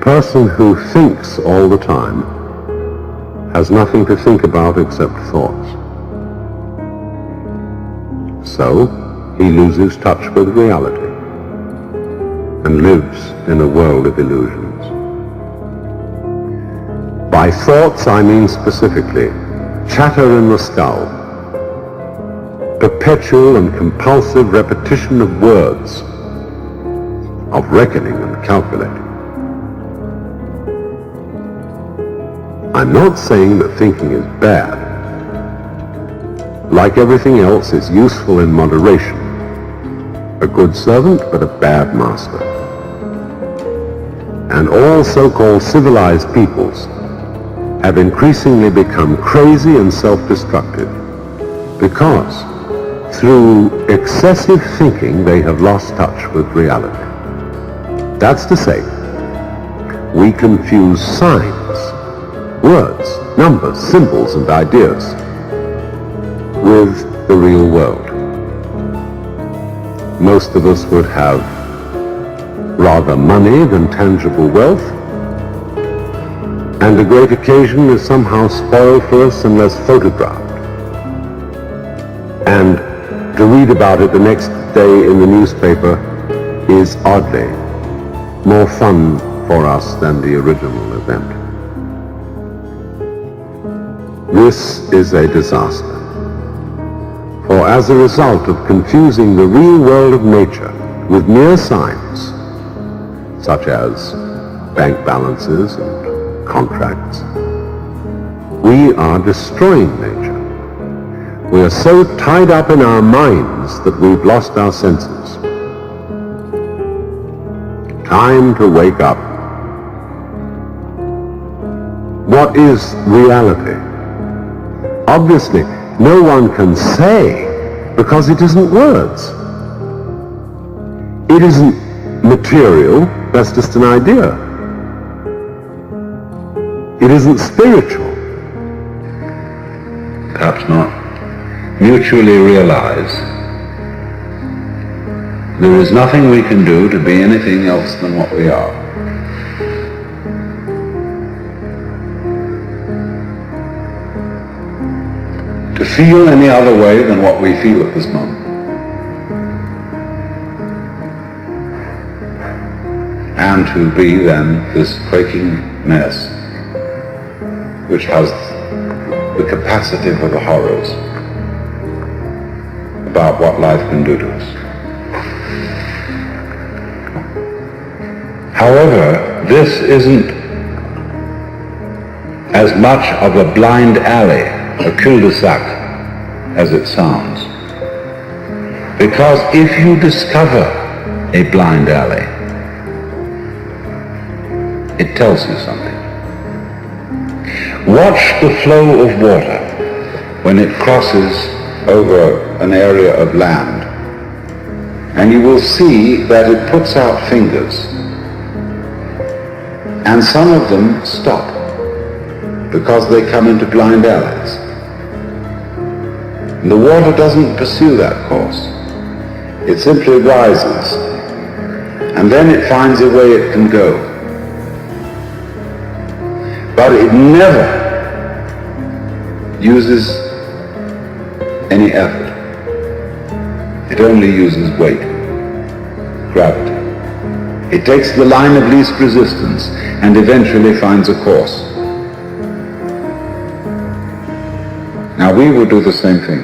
person who thinks all the time has nothing to think about except thoughts. So he loses touch with reality and lives in a world of illusions. By thoughts I mean specifically chatter in the skull, perpetual and compulsive repetition of words, of reckoning and calculating. I'm not saying that thinking is bad. Like everything else, it's useful in moderation. A good servant, but a bad master. And all so-called civilized peoples have increasingly become crazy and self-destructive because through excessive thinking they have lost touch with reality. That's to say, we confuse signs, words, numbers, symbols, and ideas with the real world. Most of us would have rather money than tangible wealth, and a great occasion is somehow spoiled for us unless photographed. And to read about it the next day in the newspaper is oddly more fun for us than the original event. This is a disaster. For as a result of confusing the real world of nature with mere signs, such as bank balances and contracts, we are destroying nature. We are so tied up in our minds that we've lost our senses. Time to wake up. What is reality? Obviously, no one can say because it isn't words. It isn't material, that's just an idea. It isn't spiritual. Perhaps not mutually realize there is nothing we can do to be anything else than what we are. To feel any other way than what we feel at this moment. And to be then this quaking mess which has the capacity for the horrors about what life can do to us. However, this isn't as much of a blind alley, a cul-de-sac, as it sounds. Because if you discover a blind alley, it tells you something. Watch the flow of water when it crosses over an area of land, and you will see that it puts out fingers, and some of them stop because they come into blind alleys. The water doesn't pursue that course. It simply rises, and then it finds a way it can go. But it never uses any effort. It only uses weight, gravity. It takes the line of least resistance and eventually finds a course. Now we will do the same thing.